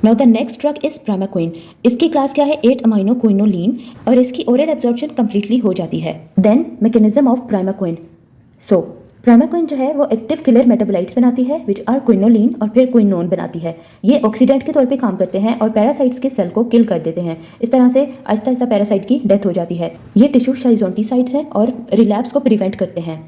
Now the next drug is primaquine. इसकी class क्या है 8 अमाइनो क्विनोलिन और इसकी ओरल एब्जॉर्प्शन कंप्लीटली हो जाती है। Then mechanism of primaquine. So primaquine जो है वो एक्टिव किलर मेटाबोलाइट्स बनाती है विच आर क्विनोलिन और फिर क्विनोन बनाती है। ये ऑक्सीडेंट के तौर पे काम करते हैं और पैरासाइट्स के सेल को किल कर देते हैं। इस तरह से आहिस्ता आहिस्ता पैरासाइट की डेथ हो जाती है। ये टिश्यू शाइजोंटिसाइड्स हैं और रिलैप्स को प्रिवेंट करते हैं।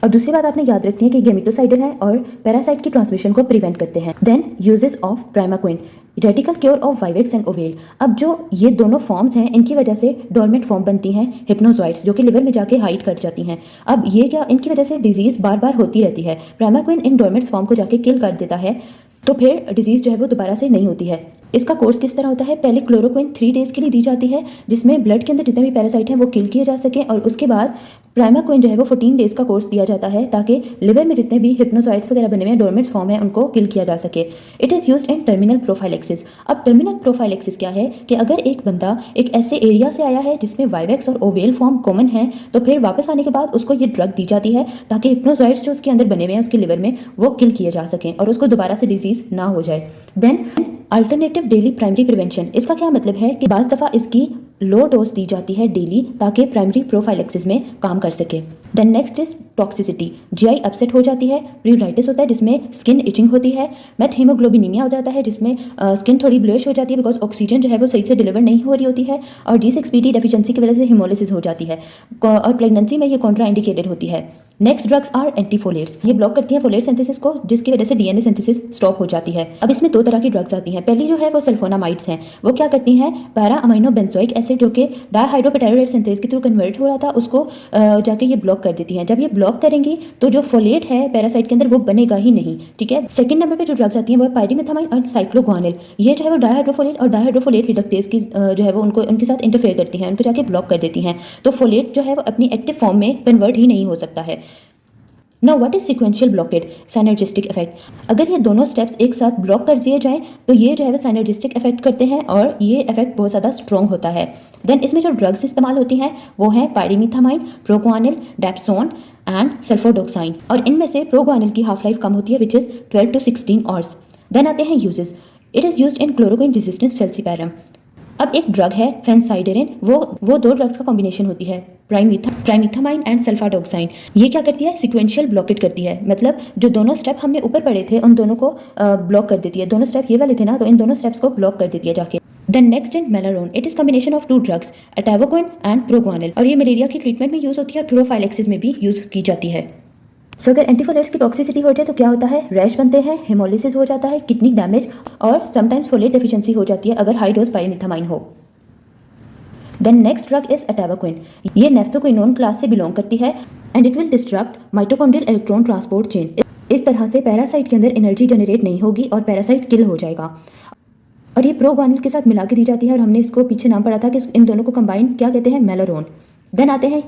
और दूसरी बात आपने याद रखनी है कि गेमिटोसाइडल है और पैरासाइट की ट्रांसमिशन को प्रिवेंट करते हैं। Then uses of primaquine, radical cure of vivax and ovale. अब जो ये दोनों फॉर्म्स हैं इनकी वजह से डोरमेंट फॉर्म बनती हैं हिप्नोजॉइड्स जो कि लिवर में जाके हाइड कर जाती हैं। अब ये क्या इनकी वजह से डिजीज बार बार होती रहती है। प्रामाक्विन इन डोरमेंट फॉर्म को जाके किल कर देता है तो फिर डिजीज जो है वो दोबारा से नहीं होती है। इसका कोर्स किस तरह होता है, पहले क्लोरोक्विन 3 डेज के लिए दी जाती है जिसमें ब्लड के अंदर जितने भी पैरासाइट हैं वो किल किए जा सकें और उसके बाद प्रामाक्विन जो है वो 14 डेज का कोर्स दिया जाता है ताकि लिवर में जितने भी हिप्नोसाइड्स वगैरह बने हुए हैं डोरमेंट फॉर्म है उनको किल किया जा सके। It is used in terminal prophylaxis. अब टर्मिनल प्रोफाइलेक्सिस क्या है कि अगर एक बंदा एक ऐसे एरिया से आया है जिसमें वाइवेक्स और ओवेल फॉर्म कॉमन है तो फिर वापस आने के बाद उसको ये ड्रग दी जाती है ताकि हिप्नोसाइड्स जो उसके अंदर बने हुए हैं उसके लिवर में वो किल किए जा सकें और उसको दोबारा से डिजीज ना हो जाए। Then alternative daily primary prevention. इसका क्या मतलब है कि बाज़ दफ़ा इसकी लो डोज दी जाती है डेली ताकि प्राइमरी प्रोफाइलेक्सिस में काम कर सके। Then next is toxicity. GI upset हो जाती है, प्यूराइटिस होता है जिसमें स्किन इचिंग होती है, मेथ हीमोग्लोबिनीमिया हो जाता है जिसमें स्किन थोड़ी ब्लूइश हो जाती है बिकॉज ऑक्सीजन जो है वो सही से डिलीवर नहीं हो रही होती है और G6PD डेफिशिएंसी की वजह से हिमोलिसिस हो जाती है और प्रेगनेंसी में ये कॉन्ट्रा इंडिकेटेड होती है। Next drugs are antifolates. ये ब्लॉक करती हैं फोलेट सिंथेसिस को जिसकी वजह से डीएनए सिंथेसिस स्टॉप हो जाती है। अब इसमें 2 तरह की ड्रग्स आती हैं। पहली जो है वो सल्फोनामाइड्स हैं। वो क्या करती हैं, पैरा अमाइनो बेंजोइक एसिड जो कि डाइहाइड्रोपेटारोलेट सिंथेस के थ्रू कन्वर्ट हो रहा था उसको जाके ये ब्लॉक कर देती हैं। जब ये ब्लॉक करेंगी तो जो फोलेट है पैरासाइट के अंदर वो बनेगा ही नहीं। ठीक है। सेकंड नंबर पे जो ड्रग्स आती हैं वो है पायरीमेथामाइन और साइक्लोग्वानिल। ये जो है वो डाइहाइड्रोफोलेट और डाइहाइड्रोफोलेट रिडक्टेज की जो है वो उनको उनके साथ इंटरफेयर करती हैं, उनको जाके ब्लॉक कर देती हैं तो फोलेट जो है वो अपनी एक्टिव फॉर्म में कन्वर्ट ही नहीं हो सकता है। Now what is sequential blockade? Synergistic effect। अगर ये दोनों स्टेप्स एक साथ ब्लॉक कर दिए जाएं तो ये जो है वो साइनर्जिस्टिक इफेक्ट करते हैं और ये इफेक्ट बहुत ज़्यादा स्ट्रॉन्ग होता है। देन इसमें जो ड्रग्स इस्तेमाल होती हैं वो है पायरीमिथामाइन, प्रोग्वानिल, डेप्सोन एंड सल्फोडोक्साइन और इनमें से प्रोग्वानिल की हाफ लाइफ कम होती है which is 12 to 16 hours. Then आते हैं uses. It is used in chloroquine resistance falciparum. अब एक ड्रग है फेंसाइडेरिन, वो 2 ड्रग्स का कॉम्बिनेशन होती है प्राइमिथामाइन एंड सल्फाडोक्साइन। ये क्या करती है, सिक्वेंशियल ब्लॉकेट करती है। मतलब जो दोनों स्टेप हमने ऊपर पढ़े थे उन दोनों को ब्लॉक कर देती है। दोनों स्टेप ये वाले थे ना तो इन दोनों स्टेप्स को ब्लॉक कर देती है जाके। Then next in Malarone. It is combination of 2 drugs atovaquone and proguanil और ये मलेरिया की ट्रीटमेंट में यूज होती है और प्रोफाइलेक्सिस में भी यूज की जाती है। सो अगर एंटीफोलेट्स की टॉक्सिसिटी हो जाए तो क्या होता है, रैश बनते हैं, हेमोलिसिस हो जाता है, किडनी डैमेज और समटाइम्स फोलेट डेफिशिएंसी हो जाती है अगर हाई डोज पायरीमिथामाइन हो। Then next drug is atovaquone. ये नेफ्थोक्विनोन क्लास से बिलोंग करती है and it will destruct mitochondrial electron transport chain. इस तरह से पैरासाइट के अंदर एनर्जी जनरेट नहीं होगी और पैरासाइट किल हो जाएगा। और ये प्रोग्वानिल के साथ मिला के दी जाती है और हमने इसको पीछे नाम पढ़ा था कि इन दोनों को कंबाइन क्या कहते हैं, मेलारोन। देन आते हैं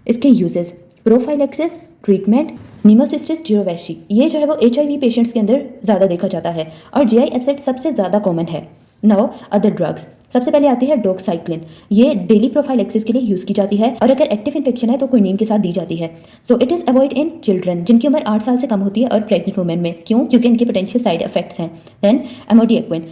इसके uses. Prophylaxis, treatment, pneumocystis jirovecii. ये जो है वो HIV पेशेंट्स के अंदर ज़्यादा देखा जाता है और GI अपसेट सबसे ज़्यादा कॉमन है। Now other drugs. सबसे पहले आती है डोक्साइक्लिन। ये डेली प्रोफाइलेक्सिस के लिए यूज की जाती है और अगर एक्टिव इन्फेक्शन है तो क्विनीन के साथ दी जाती है। So it is avoid in children जिनकी उम्र 8 साल से कम होती है और प्रेग्नेंट वुमेन में। क्यों? क्योंकि इनके पोटेंशियल साइड इफेक्ट्स हैं। देन एमोडिएक्विन।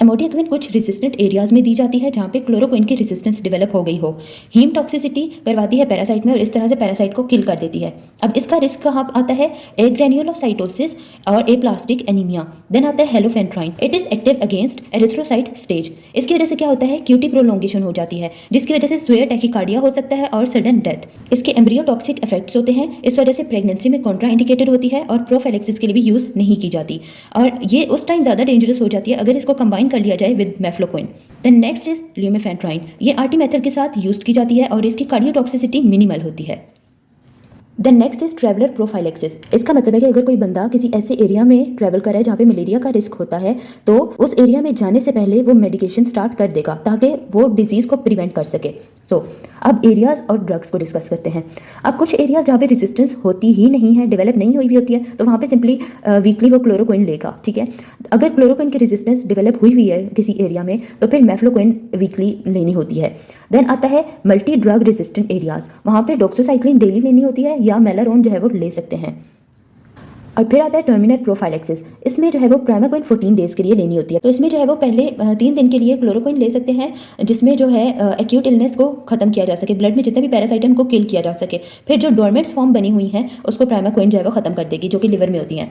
एमोडिएक्विन कुछ रेजिस्टेंट एरियाज में दी जाती है जहाँ पे क्लोरोक्विन की रेजिस्टेंस डेवलप हो गई हो। हीम टॉक्सिसिटी करवाती है पैरासाइट में और इस तरह से पैरासाइट को किल कर देती है। अब इसका रिस्क कहाँ आता है, ए ग्रेन्युलोसाइटोसिस और एप्लास्टिक एनीमिया। देन आता है halofantrine. It is active against erythrocyte stage. इसकी वजह से क्या होता है, क्यूटी प्रोलोंगेशन हो जाती है जिसकी वजह से सुयर टैकिकार्डिया हो सकता है और सडन डेथ। इसके एम्ब्रियोटॉक्सिक इफेक्ट्स होते हैं, इस वजह से प्रेगनेंसी में कॉन्ट्रा इंडिकेटेड होती है और प्रोफाइलेक्सिस के लिए भी यूज नहीं की जाती और ये उस टाइम ज़्यादा डेंजरस हो जाती है अगर इसको कंबाइन कर लिया जाए with mefloquine. Then next is lumefantrine. ये आर्टी मेथड के साथ यूज की जाती है और इसकी कार्डियोटॉक्सिसिटी मिनिमल होती है। Then next is traveller prophylaxis. इसका मतलब है कि अगर कोई बंदा किसी ऐसे एरिया में ट्रैवल कर रहा है जहाँ पे मलेरिया का रिस्क होता है तो उस एरिया में जाने से पहले वो मेडिकेशन स्टार्ट कर देगा ताकि वो डिजीज़ को प्रिवेंट कर सके। सो अब एरियाज और ड्रग्स को डिस्कस करते हैं। अब कुछ एरियाज जहाँ पे रेजिस्टेंस होती ही नहीं है, डेवलप नहीं हुई भी होती है, तो वहाँ पे सिंपली वीकली वो क्लोरोक्विन लेगा। ठीक है। अगर क्लोरोक्विन की रेजिस्टेंस डेवलप हुई हुई है किसी एरिया में तो फिर मेफ्लोक्विन वीकली लेनी होती है। देन आता है मल्टी ड्रग रेजिस्टेंट एरियाज। वहाँ पे डोक्सोसाइक्लिन डेली लेनी होती है या मेलारोन जो है वो ले सकते हैं। और फिर आता है टर्मिनल प्रोफाइलैक्सिस। इसमें जो है वो प्राइमाक्विन 14 डेज के लिए लेनी होती है। तो इसमें जो है वो पहले 3 दिन के लिए क्लोरोक्विन ले सकते हैं, जिसमें जो है एक्यूट इलनेस को खत्म किया जा सके, ब्लड में जितने भी पैरासाइट हैं उनको किल किया जा सके। फिर जो डोरमेट्स फॉर्म बनी हुई हैं उसको प्राइमाक्विन जो है वो खत्म कर देगी, जो कि लिवर में होती हैं।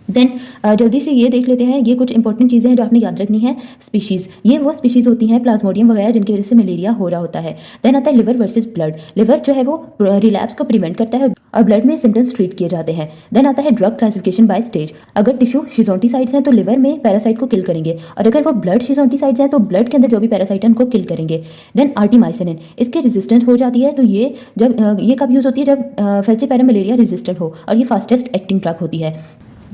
देन जल्दी से ये देख लेते हैं, ये कुछ इंपॉर्टेंट चीज़ें हैं जो आपने याद रखनी है। स्पीशीज़, ये वो स्पीशीज़ होती हैं प्लाज्मोडियम वगैरह जिनकी वजह से मलेरिया हो रहा होता है। देन आता है लिवर वर्सेस ब्लड। लिवर जो है वो रिलैप्स को प्रिवेंट करता है और ब्लड में सिम्टम्स ट्रीट किए जाते हैं। देन आता है ड्रग क्लासिफिकेशन बाय स्टेज। अगर टिश्यू शिजोंटिसाइड्स हैं तो लिवर में पैरासाइट को किल करेंगे, और अगर वो ब्लड शिजोंटिसाइड्स हैं तो ब्लड के अंदर जो भी पैरासाइट है उनको किल करेंगे। देन आर्टिमाइसिनिन, इसके रेजिस्टेंट हो जाती है, तो ये जब ये कब यूज़ होती है, जब फेल्सीपैरम मलेरिया रेजिस्टेंट हो, और ये फास्टेस्ट एक्टिंग ड्रग होती है।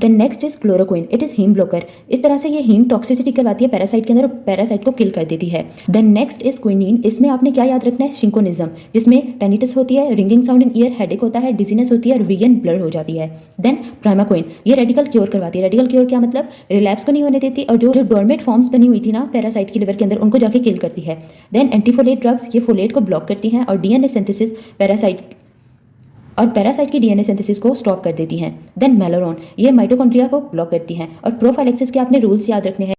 Then next is chloroquine, it is heme blocker. इस तरह से ये हीम टॉक्सिसिटी करवाती है पैरासाइट के अंदर और पैरासाइट को किल कर देती है। देन नेक्स्ट इज क्विनीन, इसमें आपने क्या याद रखना है, शिंकोनिज्म, जिसमें टेनिटस होती है, ringing sound in year, headache होता है, डिजीनेस होती है और विगन ब्लड हो जाती है। देन प्राइमाक्विन, ये रेडिकल क्योर करवाती है। रेडिकल क्योर क्या मतलब, रिलैप्स को नहीं होने देती और जो डोरमेट फॉर्म्स बनी हुई थी ना पैरासाइट की लिवर के अंदर उनको जाके किल करती है। देन एंटीफोलेट ड्रग्स, ये फोलेट को ब्लॉक करती हैं और डीएनए सिंथेसिस पैरासाइट की डीएनए सिंथेसिस को स्टॉप कर देती हैं। देन मेलोरॉन, ये माइटोकॉन्ड्रिया को ब्लॉक करती हैं। और प्रोफाइलैक्सिस के आपने रूल्स याद रखने हैं।